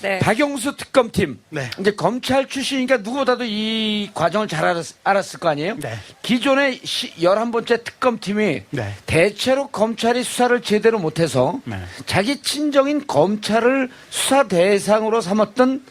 네. 박영수 특검팀. 네. 이제 검찰 출신이니까 누구보다도 이 과정을 잘 알았을 거 아니에요? 네. 기존의 11번째 특검팀이 네. 대체로 검찰이 수사를 제대로 못해서 네. 자기 친정인 검찰을 수사 대상으로 삼았던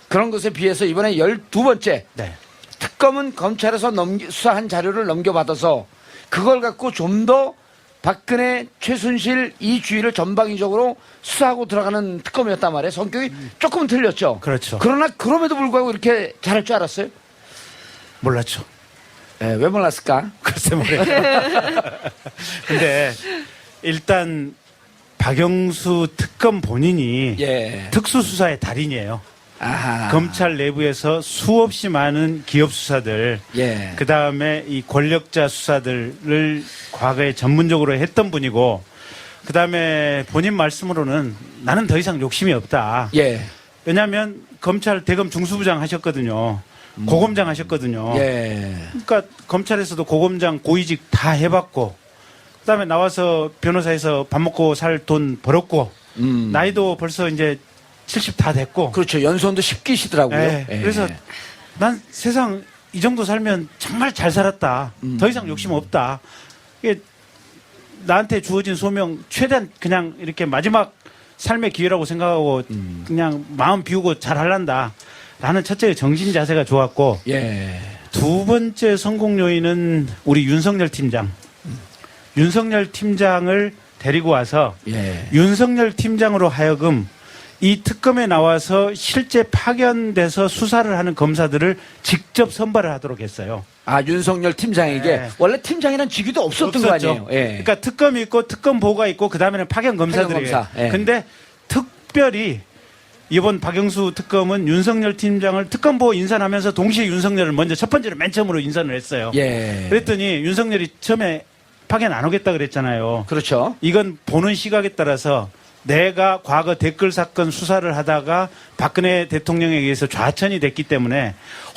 그런 것에 비해서 이번에 12번째 네. 특검은 검찰에서 수사한 자료를 넘겨받아서 그걸 갖고 좀 더 박근혜, 최순실, 이주희를 전방위적으로 수사하고 들어가는 특검이었단 말이에요. 성격이 조금은 틀렸죠. 그렇죠. 그러나 그럼에도 불구하고 이렇게 잘할 줄 알았어요? 몰랐죠. 네, 왜 몰랐을까? 글쎄 모르겠어요. 근데 일단 박영수 특검 본인이 예. 특수수사의 달인이에요. 아하. 검찰 내부에서 수없이 많은 기업 수사들, 예. 그 다음에 이 권력자 수사들을 과거에 전문적으로 했던 분이고, 그 다음에 본인 말씀으로는 나는 더 이상 욕심이 없다. 예. 왜냐하면 검찰 대검 중수부장 하셨거든요. 고검장 하셨거든요. 예. 그러니까 검찰에서도 고검장 고위직 다 해봤고, 그 다음에 나와서 변호사에서 밥 먹고 살 돈 벌었고, 나이도 벌써 이제 70 다 됐고. 그렇죠. 연손도 10기시더라고요. 예, 예. 그래서 난 세상 이 정도 살면 정말 잘 살았다. 더 이상 욕심 없다. 이게 나한테 주어진 소명 최대한 그냥 이렇게 마지막 삶의 기회라고 생각하고 그냥 마음 비우고 잘 할란다. 라는 첫째 정신 자세가 좋았고, 예. 두 번째 성공 요인은 우리 윤석열 팀장. 윤석열 팀장을 데리고 와서 예. 윤석열 팀장으로 하여금 이 특검에 나와서 실제 파견돼서 수사를 하는 검사들을 직접 선발을 하도록 했어요. 아, 윤석열 팀장에게 네. 원래 팀장이란 직위도 없었던 거 아니에요? 예. 그러니까 특검이 있고 특검보가 있고 그 다음에는 파견 검사들이에요. 파견 검사, 예. 근데 특별히 이번 박영수 특검은 윤석열 팀장을 특검보 인선하면서 동시에 윤석열을 먼저 첫 번째로 맨 처음으로 인선을 했어요. 예. 그랬더니 윤석열이 처음에 파견 안 오겠다 그랬잖아요. 그렇죠. 이건 보는 시각에 따라서 내가 과거 댓글 사건 수사를 하다가 박근혜 대통령에 의해서 좌천이 됐기 때문에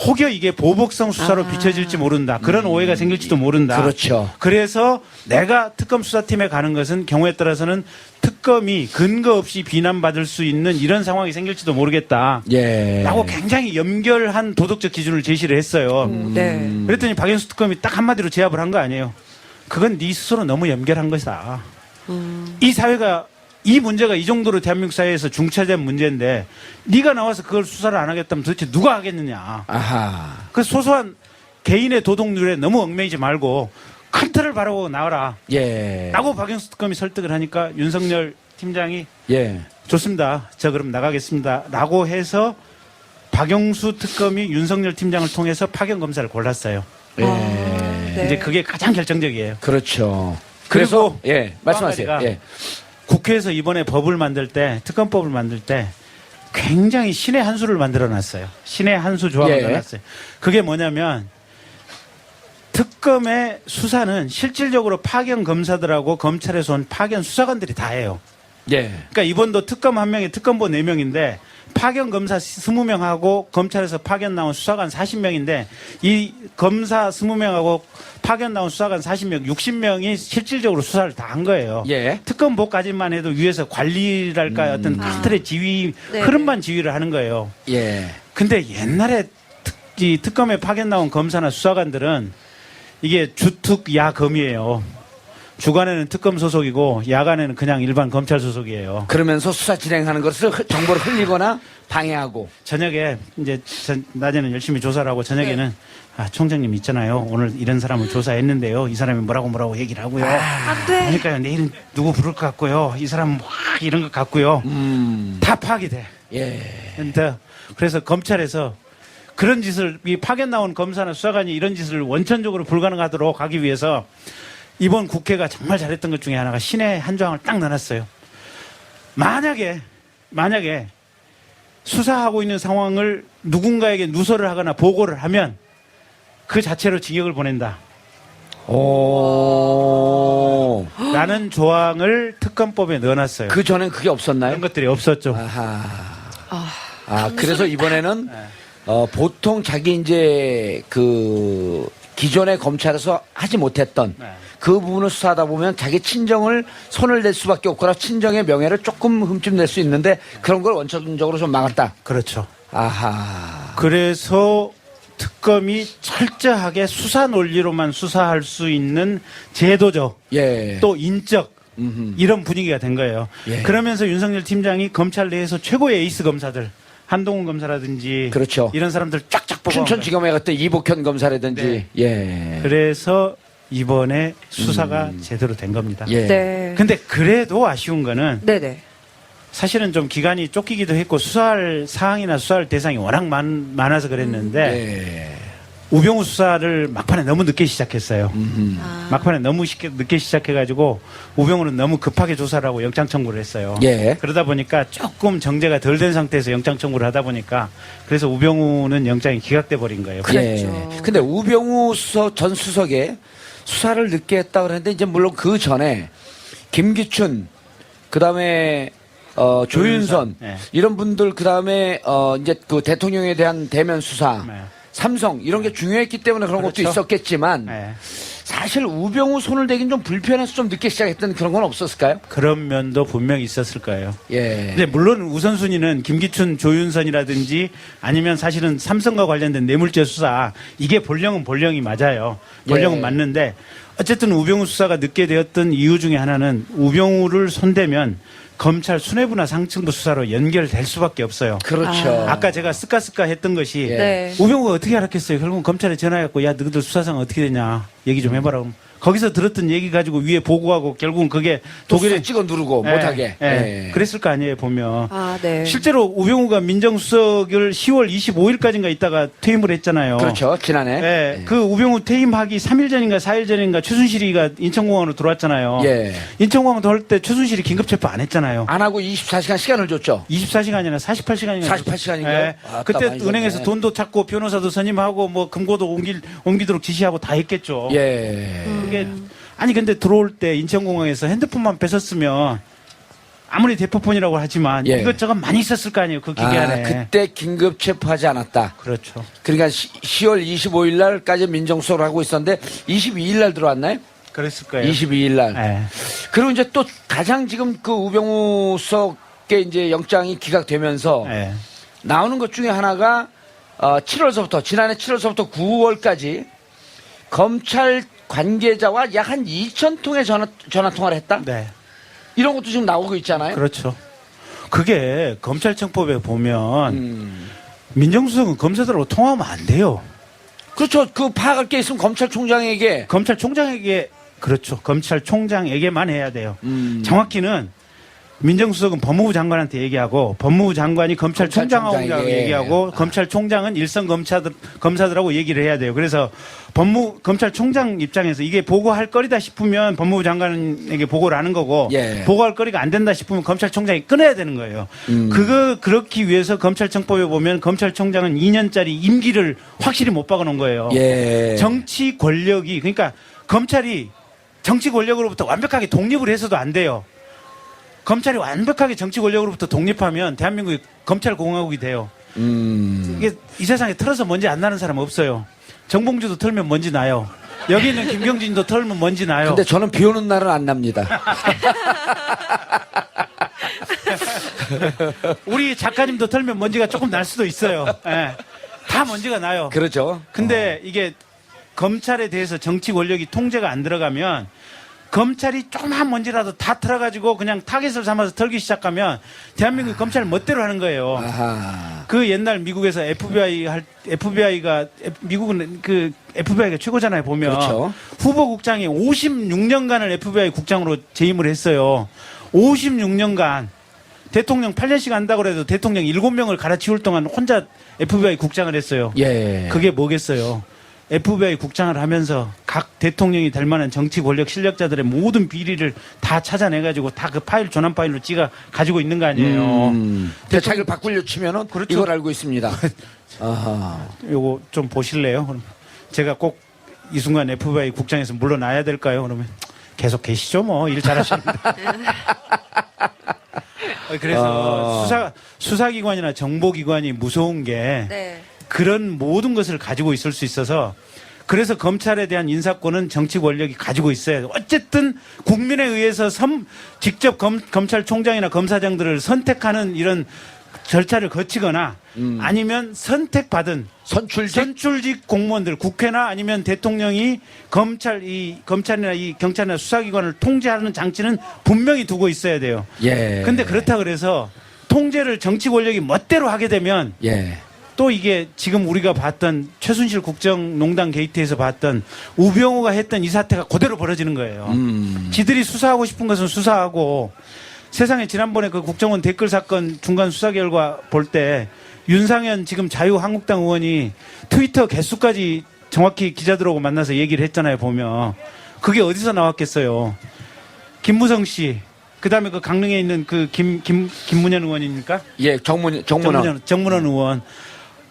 혹여 이게 보복성 수사로 비춰질지 모른다. 그런 오해가 생길지도 모른다. 그렇죠. 그래서 내가 특검 수사팀에 가는 것은 경우에 따라서는 특검이 근거 없이 비난받을 수 있는 이런 상황이 생길지도 모르겠다. 예. 라고 굉장히 연결한 도덕적 기준을 제시를 했어요. 네. 그랬더니 박영수 특검이 딱 한마디로 제압을 한 거 아니에요. 그건 네 스스로 너무 연결한 것이다. 이 사회가 이 문제가 이 정도로 대한민국 사회에서 중차대한 문제인데 네가 나와서 그걸 수사를 안 하겠다면 도대체 누가 하겠느냐. 아하. 그 소소한 개인의 도덕률에 너무 얽매이지 말고 큰 틀을 바라보고 나와라. 예. 라고 박영수 특검이 설득을 하니까 윤석열 팀장이 예. 좋습니다. 저 그럼 나가겠습니다. 라고 해서 박영수 특검이 윤석열 팀장을 통해서 파견 검사를 골랐어요. 예. 네. 이제 그게 가장 결정적이에요. 그렇죠. 그래서 그리고 예, 말씀하세요. 또 한 가지가 예. 국회에서 이번에 법을 만들 때, 특검법을 만들 때 굉장히 신의 한 수를 만들어 놨어요. 신의 한 수 조항을 예. 넣어놨어요. 그게 뭐냐면 특검의 수사는 실질적으로 파견 검사들하고 검찰에서 온 파견 수사관들이 다 해요. 예. 그러니까 이번도 특검 1명에 특검보 4명인데 파견 검사 20명하고 검찰에서 파견 나온 수사관 40명인데 이 검사 20명하고 파견 나온 수사관 40명, 60명이 실질적으로 수사를 다 한 거예요. 예. 특검보까지만 해도 위에서 관리랄까 어떤 큰 틀의 지휘, 네. 흐름만 지휘를 하는 거예요. 예. 근데 옛날에 이 특검에 파견 나온 검사나 수사관들은 이게 주특 야검이에요. 주간에는 특검 소속이고 야간에는 그냥 일반 검찰 소속이에요. 그러면서 수사 진행하는 것을 정보를 흘리거나 방해하고. 저녁에 이제 낮에는 열심히 조사를 하고 저녁에는 아, 총장님 있잖아요. 오늘 이런 사람을 조사했는데요. 이 사람이 뭐라고 얘기를 하고요. 안 돼. 그러니까요. 내일은 누구 부를 것 같고요. 이 사람은 막 이런 것 같고요. 다 파악이 돼. 예. 근데 그래서 검찰에서 그런 짓을 이 파견 나온 검사나 수사관이 이런 짓을 원천적으로 불가능하도록 하기 위해서 이번 국회가 정말 잘했던 것 중에 하나가 신의 한 조항을 딱 넣어놨어요. 만약에 수사하고 있는 상황을 누군가에게 누설을 하거나 보고를 하면 그 자체로 징역을 보낸다. 오. 라는 조항을 특검법에 넣어놨어요. 그 전엔 그게 없었나요? 그런 것들이 없었죠. 아하. 아, 아, 그래서 이번에는 보통 자기 이제 그 기존의 검찰에서 하지 못했던 네. 그 부분을 수사하다 보면 자기 친정을 손을 댈 수밖에 없거나 친정의 명예를 조금 흠집낼 수 있는데 그런 걸 원천적으로 좀 막았다. 그렇죠. 아하. 그래서 특검이 철저하게 수사 논리로만 수사할 수 있는 제도적 예. 또 인적 이런 분위기가 된 거예요. 예. 그러면서 윤석열 팀장이 검찰 내에서 최고의 에이스 검사들 한동훈 검사라든지 그렇죠. 이런 사람들 쫙쫙 뽑아 춘천지검에 갔던 이복현 검사라든지 네. 예. 그래서 이번에 수사가 제대로 된 겁니다. 예. 네. 근데 그래도 아쉬운 거는 네네. 사실은 좀 기간이 쫓기기도 했고 수사할 사항이나 수사할 대상이 워낙 많아서 그랬는데 예. 우병우 수사를 막판에 너무 늦게 시작했어요. 아. 막판에 너무 늦게 시작해가지고 우병우는 너무 급하게 조사를 하고 영장 청구를 했어요. 예. 그러다 보니까 조금 정제가 덜 된 상태에서 영장 청구를 하다 보니까 그래서 우병우는 영장이 기각돼 버린 거예요. 그랬죠. 예. 근데 우병우 전 수석의 수사를 늦게 했다 그랬는데 이제 물론 그 전에 김기춘 그다음에 조윤선 네. 이런 분들 그다음에 이제 그 대통령에 대한 대면 수사 네. 삼성 이런 게 중요했기 때문에 그런 것도 그렇죠. 있었겠지만 네. 사실 우병우 손을 대긴 좀 불편해서 좀 늦게 시작했던 그런 건 없었을까요? 그런 면도 분명히 있었을 거예요. 예. 근데 물론 우선순위는 김기춘, 조윤선이라든지 아니면 사실은 삼성과 관련된 뇌물죄 수사 이게 본령이 맞아요. 본령은 예. 맞는데 어쨌든 우병우 수사가 늦게 되었던 이유 중에 하나는 우병우를 손대면 검찰 수뇌부나 상층부 수사로 연결될 수밖에 없어요. 그렇죠. 아까 제가 스까스까 했던 것이 예. 네. 우병우가 어떻게 알았겠어요. 결국은 검찰에 전화해갖고 야 너희들 수사상 어떻게 되냐 얘기 좀 해봐라. 그럼 거기서 들었던 얘기 가지고 위에 보고하고 결국은 그게 독일에 독일에 찍어 누르고 예, 못하게. 예. 그랬을 거 아니에요 보면. 아, 네. 실제로 우병우가 민정수석을 10월 25일까지인가 있다가 퇴임을 했잖아요. 그렇죠. 지난해. 예, 그 우병우 퇴임하기 3일 전인가 4일 전인가 최순실이가 인천공항으로 들어왔잖아요. 예. 인천공항 들어올 때 최순실이 긴급 체포 안 했잖아요. 안 하고 24시간 시간을 줬죠. 24시간이나 48시간인가. 48시간인가요? 그때 많이 은행에서 줬네. 돈도 찾고 변호사도 선임하고 뭐 금고도 옮기도록 지시하고 다 했겠죠. 예. 그게 아니 근데 들어올 때 인천공항에서 핸드폰만 뺏었으면 아무리 대포폰이라고 하지만 예. 이것저것 많이 있었을 거 아니에요 그 기간에. 그때 긴급 체포하지 않았다. 그렇죠. 그러니까 10월 25일 날까지 민정수석을 하고 있었는데 22일 날 들어왔나요? 그랬을 거예요. 22일 날. 예. 그리고 이제 또 가장 지금 그 우병우 수석의 이제 영장이 기각되면서 예. 나오는 것 중에 하나가 7월서부터 지난해 7월서부터 9월까지 검찰 관계자와 약 한 2천 통의 전화 통화를 했다. 네. 이런 것도 지금 나오고 있잖아요. 그렇죠. 그게 검찰청법에 보면 민정수석은 검사들하고 통화하면 안 돼요. 그렇죠. 그 파악할 게 있으면 검찰총장에게 검찰총장에게 그렇죠. 검찰총장에게만 해야 돼요. 음. 정확히는 민정수석은 법무부 장관한테 얘기하고 법무부 장관이 검찰총장하고 검찰총장에게. 얘기하고 검찰총장은 일선 검사들하고 얘기를 해야 돼요. 그래서 검찰총장 입장에서 이게 보고할 거리다 싶으면 법무부 장관에게 보고를 하는 거고 예. 보고할 거리가 안 된다 싶으면 검찰총장이 끊어야 되는 거예요. 그렇기 위해서 검찰청법에 보면 검찰총장은 2년짜리 임기를 확실히 못 박아놓은 거예요. 예. 정치 권력이 그러니까 검찰이 정치 권력으로부터 완벽하게 독립을 해서도 안 돼요. 검찰이 완벽하게 정치 권력으로부터 독립하면 대한민국이 검찰공화국이 돼요. 이게 이 세상에 털어서 먼지 안 나는 사람 없어요. 정봉주도 털면 먼지 나요. 여기 있는 김경진도 털면 먼지 나요. 근데 저는 비 오는 날은 안 납니다. 우리 작가님도 털면 먼지가 조금 날 수도 있어요. 예. 다 먼지가 나요. 그렇죠. 근데 이게 검찰에 대해서 정치 권력이 통제가 안 들어가면 검찰이 조그만 먼지라도 다 털어가지고 그냥 타겟을 삼아서 털기 시작하면 대한민국 검찰 멋대로 하는 거예요. 아하. 그 옛날 미국에서 FBI가 미국은 그 FBI가 최고잖아요. 보면 그렇죠. 후보국장이 56년간을 FBI 국장으로 재임을 했어요. 56년간 대통령 8년씩 한다고 해도 대통령 7명을 갈아치울 동안 혼자 FBI 국장을 했어요. 예. 그게 뭐겠어요? FBI 국장을 하면서 각 대통령이 될 만한 정치 권력 실력자들의 모든 비리를 다 찾아내가지고 다 그 파일 조난 파일로 찍어 가지고 있는 거 아니에요. 대책을 바꾸려 치면은 그렇죠. 이걸 알고 있습니다. 아하. 요거 좀 보실래요? 그럼 제가 꼭 이 순간 FBI 국장에서 물러나야 될까요? 그러면 계속 계시죠, 뭐 일 잘하시는데. 그래서 수사기관이나 정보기관이 무서운 게 네. 그런 모든 것을 가지고 있을 수 있어서 그래서 검찰에 대한 인사권은 정치 권력이 가지고 있어요. 어쨌든 국민에 의해서 직접 검찰총장이나 검사장들을 선택하는 이런 절차를 거치거나 아니면 선택받은 선출직 공무원들, 국회나 아니면 대통령이 검찰이나 이 경찰이나 수사기관을 통제하는 장치는 분명히 두고 있어야 돼요. 예. 근데 그렇다 그래서 통제를 정치 권력이 멋대로 하게 되면 예. 또 이게 지금 우리가 봤던 최순실 국정농단 게이트에서 봤던 우병우가 했던 이 사태가 그대로 벌어지는 거예요. 지들이 수사하고 싶은 것은 수사하고 세상에 지난번에 그 국정원 댓글 사건 중간 수사 결과 볼 때 윤상현 지금 자유한국당 의원이 트위터 개수까지 정확히 기자들하고 만나서 얘기를 했잖아요, 보면. 그게 어디서 나왔겠어요. 김무성 씨, 그 다음에 그 강릉에 있는 그 김문현 의원입니까? 예, 정문원 의원.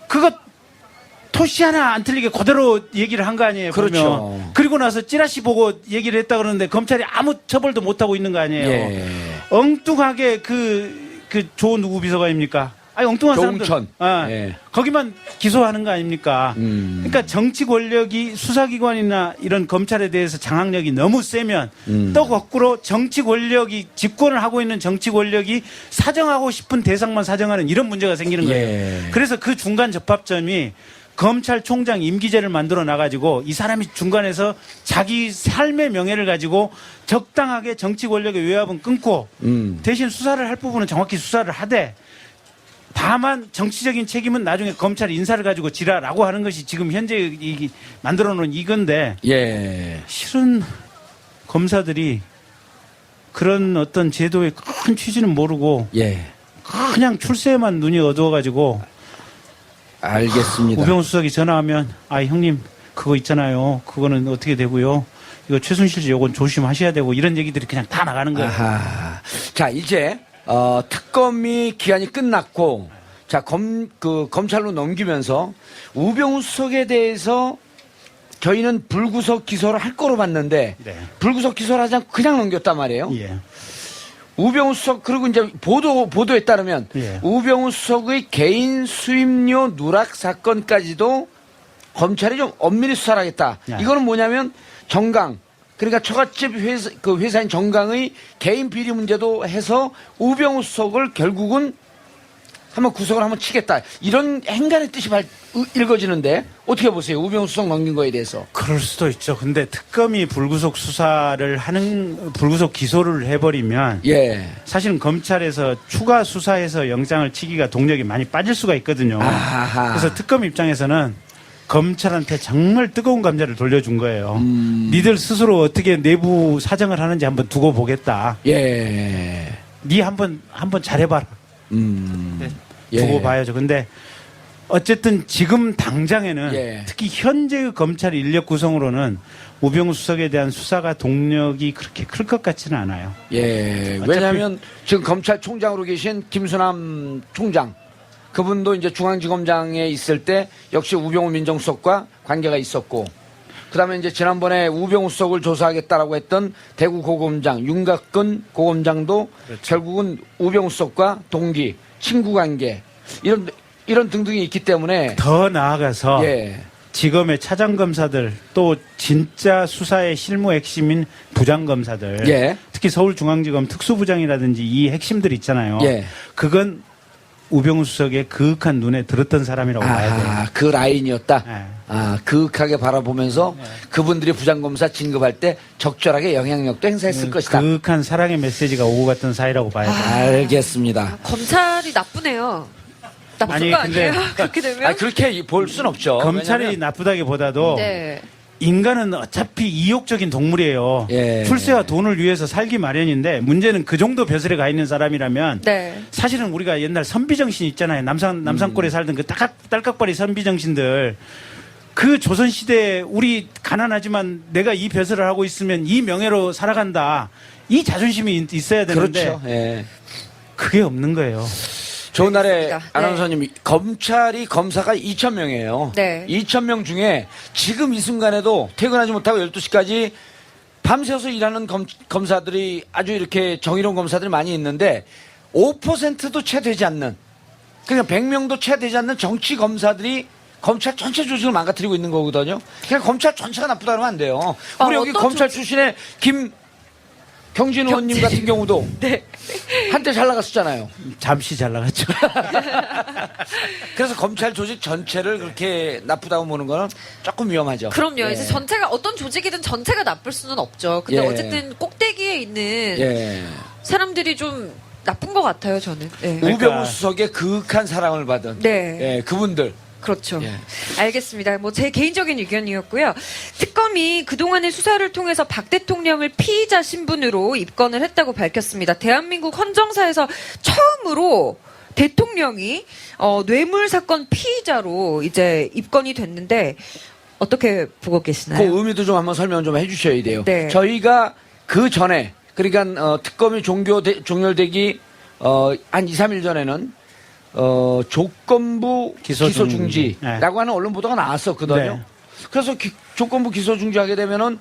그거 토시 하나 안 틀리게 그대로 얘기를 한 거 아니에요. 그렇죠. 보면. 그리고 나서 찌라시 보고 얘기를 했다 그러는데 검찰이 아무 처벌도 못 하고 있는 거 아니에요. 예. 엉뚱하게 그 조 누구 비서관입니까? 아니 엉뚱한 사람들. 조응천. 아, 예. 거기만 기소하는 거 아닙니까? 그러니까 정치 권력이 수사기관이나 이런 검찰에 대해서 장악력이 너무 세면 또 거꾸로 정치 권력이 집권을 하고 있는 정치 권력이 사정하고 싶은 대상만 사정하는 이런 문제가 생기는 거예요. 예. 그래서 그 중간 접합점이 검찰총장 임기제를 만들어 놔가지고 이 사람이 중간에서 자기 삶의 명예를 가지고 적당하게 정치 권력의 외압은 끊고 대신 수사를 할 부분은 정확히 수사를 하되 다만 정치적인 책임은 나중에 검찰 인사를 가지고 지라라고 하는 것이 지금 현재 만들어 놓은 이건데 예. 실은 검사들이 그런 어떤 제도의 큰 취지는 모르고 예. 그냥 출세에만 눈이 어두워가지고 알겠습니다. 우병우 수석이 전화하면 형님 그거 있잖아요. 그거는 어떻게 되고요. 이거 최순실 씨 요건 조심하셔야 되고 이런 얘기들이 그냥 다 나가는 거예요. 아하. 자, 이제 특검이 기한이 끝났고 자, 검찰로 넘기면서 우병우 수석에 대해서 저희는 불구속 기소를 할 거로 봤는데 네. 불구속 기소를 하지 않고 그냥 넘겼단 말이에요. 예. 우병우 수석 그리고 이제 보도에 따르면 예. 우병우 수석의 개인 수임료 누락 사건까지도 검찰이 좀 엄밀히 수사를 하겠다. 예. 이거는 뭐냐면 정강 그러니까 처갓집 회사인 정강의 개인 비리 문제도 해서 우병우 수석을 결국은 한번 구속을 한번 치겠다. 이런 행간의 뜻이 읽어지는데 어떻게 보세요? 우병우 수석 넘긴 거에 대해서. 그럴 수도 있죠. 근데 특검이 불구속 기소를 해버리면 예. 사실은 검찰에서 추가 수사해서 영장을 치기가 동력이 많이 빠질 수가 있거든요. 아하. 그래서 특검 입장에서는 검찰한테 정말 뜨거운 감자를 돌려준 거예요. 니들 스스로 어떻게 내부 사정을 하는지 한번 두고 보겠다. 예. 니 한번 잘해봐라. 네, 두고 예. 봐야죠. 근데 어쨌든 지금 당장에는 예. 특히 현재의 검찰 인력 구성으로는 우병우 수석에 대한 수사가 동력이 그렇게 클 것 같지는 않아요. 예. 왜냐하면 지금 검찰총장으로 계신 김수남 총장 그분도 이제 중앙지검장에 있을 때 역시 우병우 민정수석과 관계가 있었고 그다음에 이제 지난번에 우병우 수석을 조사하겠다라고 했던 대구 고검장 윤곽근 고검장도 그렇죠. 결국은 우병우 수석과 동기 친구 관계 이런 등등이 있기 때문에 더 나아가서 예. 지검의 차장검사들 또 진짜 수사의 실무 핵심인 부장검사들 예. 특히 서울중앙지검 특수부장이라든지 이 핵심들 있잖아요. 예. 그건 우병우 수석의 그윽한 눈에 들었던 사람이라고 봐야 돼요. 그 라인이었다. 네. 그윽하게 바라보면서 그분들이 부장검사 진급할 때 적절하게 영향력도 행사했을 것이다. 그윽한 사랑의 메시지가 오고 갔던 사이라고 봐야 돼요. 알겠습니다. 검찰이 나쁘네요. 나쁜 아니, 거 근데- 아니에요? 그렇게 되면? 그렇게 볼 순 없죠. 검찰이 왜냐하면 나쁘다기보다도 네. 인간은 어차피 이욕적인 동물이에요. 예. 출세와 돈을 위해서 살기 마련인데 문제는 그 정도 벼슬에 가 있는 사람이라면 네. 사실은 우리가 옛날 선비정신 있잖아요. 남산골에 살던 그 딸깍거리 선비정신들. 그 조선시대에 우리 가난하지만 내가 이 벼슬을 하고 있으면 이 명예로 살아간다. 이 자존심이 있어야 되는데 그렇죠. 예. 그게 없는 거예요. 좋은 날에 알겠습니다. 아나운서님 검찰이 검사가 2,000명이에요. 네. 2,000명 중에 지금 이 순간에도 퇴근하지 못하고 12시까지 밤새워서 일하는 검사들이 아주 이렇게 정의로운 검사들이 많이 있는데 5%도 채 되지 않는 그러니까 100명도 채 되지 않는 정치 검사들이 검찰 전체 조직을 망가뜨리고 있는 거거든요. 그냥 검찰 전체가 나쁘다 그러면 안 돼요. 우리 여기 어떤 검찰 출신의 김경진 의원님 같은 경우도 네. 한때 잘 나갔었잖아요. 잠시 잘 나갔죠. 그래서 검찰 조직 전체를 그렇게 나쁘다고 보는 거는 조금 위험하죠. 그럼요. 예. 이제 전체가 어떤 조직이든 전체가 나쁠 수는 없죠. 근데 예. 어쨌든 꼭대기에 있는 예. 사람들이 좀 나쁜 것 같아요, 저는. 네. 그러니까- 우병우 수석의 그윽한 사랑을 받은 네. 예, 그분들. 그렇죠. 예. 알겠습니다. 뭐 제 개인적인 의견이었고요. 특검이 그동안의 수사를 통해서 박 대통령을 피의자 신분으로 입건을 했다고 밝혔습니다. 대한민국 헌정사에서 처음으로 대통령이 뇌물 사건 피의자로 이제 입건이 됐는데 어떻게 보고 그 계시나요? 의미도 좀 한번 설명 좀 해주셔야 돼요. 네. 저희가 그 전에 그러니까 특검이 종결되기 한 2, 3일 전에는 조건부 기소중지. 기소중지라고 하는 언론 보도가 나왔었거든요. 네. 그래서 조건부 기소중지하게 되면은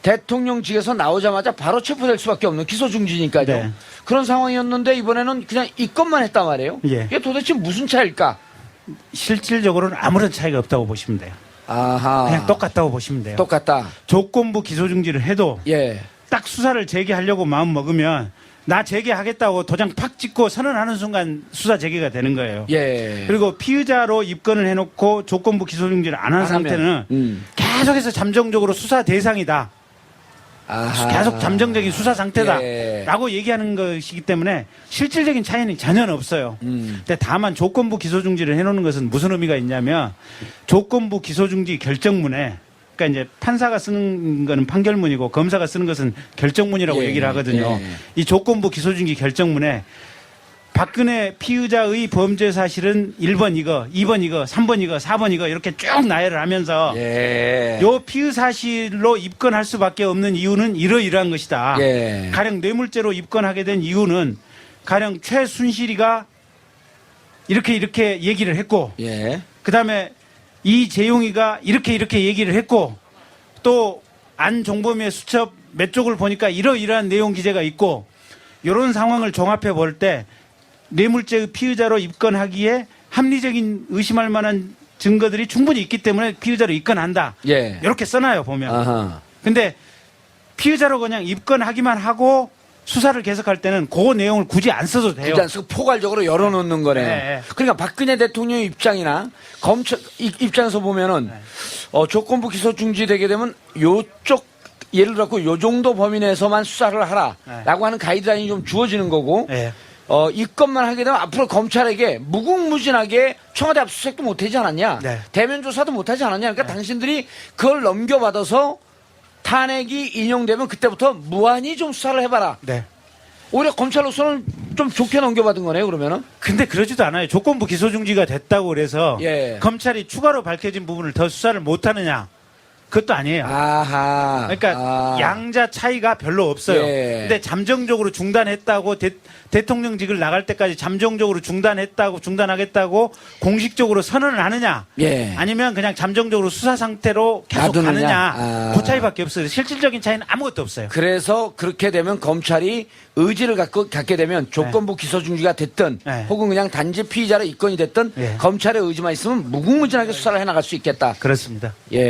대통령직에서 나오자마자 바로 체포될 수밖에 없는 기소중지니까요. 네. 그런 상황이었는데 이번에는 그냥 입건만 했단 말이에요. 예. 이게 도대체 무슨 차일까? 실질적으로는 아무런 차이가 없다고 보시면 돼요. 아하. 그냥 똑같다고 보시면 돼요. 똑같다. 조건부 기소중지를 해도 예. 딱 수사를 재개하려고 마음 먹으면 나 재개하겠다고 도장 팍 찍고 선언하는 순간 수사 재개가 되는 거예요. 예. 그리고 피의자로 입건을 해놓고 조건부 기소중지를 안 한 안 하면, 상태는 계속해서 잠정적으로 수사 대상이다. 아하. 계속 잠정적인 수사 상태다. 예. 라고 얘기하는 것이기 때문에 실질적인 차이는 전혀 없어요. 근데 다만 조건부 기소중지를 해놓는 것은 무슨 의미가 있냐면 조건부 기소중지 결정문에 그러니까 이제 판사가 쓰는 거는 판결문이고 검사가 쓰는 것은 결정문이라고 예, 얘기를 하거든요. 예. 이 조건부 기소중지 결정문에 박근혜 피의자의 범죄 사실은 1번 이거, 2번 이거, 3번 이거, 4번 이거 이렇게 쭉 나열을 하면서 예. 요 피의 사실로 입건할 수밖에 없는 이유는 이러이러한 것이다. 예. 가령 뇌물죄로 입건하게 된 이유는 가령 최순실이가 이렇게 얘기를 했고 예. 그다음에 이재용이가 이렇게 얘기를 했고 또 안종범의 수첩 몇 쪽을 보니까 이러이러한 내용 기재가 있고 이런 상황을 종합해 볼 때 뇌물죄의 피의자로 입건하기에 합리적인 의심할 만한 증거들이 충분히 있기 때문에 피의자로 입건한다. 예. 이렇게 써놔요 보면. 아하. 근데 피의자로 그냥 입건하기만 하고 수사를 계속할 때는 그 내용을 굳이 안 써도 돼요. 굳이 안 쓰고 포괄적으로 열어놓는 거네. 네. 그러니까 박근혜 대통령 입장이나 검찰 입장에서 보면은 조건부 기소 중지되게 되면 요쪽 예를 들어서 요 정도 범위 내에서만 수사를 하라라고 하는 가이드라인이 좀 주어지는 거고 네. 입건만 하게 되면 앞으로 검찰에게 무궁무진하게 청와대 압수수색도 못하지 않았냐, 네. 대면 조사도 못하지 않았냐. 그러니까 당신들이 그걸 넘겨받아서 탄핵이 인용되면 그때부터 무한히 좀 수사를 해봐라. 네. 오히려 검찰로서는 좀 좋게 넘겨받은 거네요, 그러면은. 근데 그러지도 않아요. 조건부 기소중지가 됐다고 그래서 예. 검찰이 추가로 밝혀진 부분을 더 수사를 못하느냐? 그것도 아니에요. 아하. 그러니까 양자 차이가 별로 없어요. 예. 근데 잠정적으로 중단했다고 대통령직을 나갈 때까지 잠정적으로 중단하겠다고 공식적으로 선언을 하느냐? 예. 아니면 그냥 잠정적으로 수사 상태로 계속 놔두느냐? 가느냐? 아. 그 차이밖에 없어요. 실질적인 차이는 아무것도 없어요. 그래서 그렇게 되면 검찰이 의지를 갖게 되면 조건부 기소중지가 됐든 네. 혹은 그냥 단지 피의자로 입건이 됐든 예. 검찰의 의지만 있으면 무궁무진하게 수사를 해나갈 수 있겠다. 그렇습니다. 예.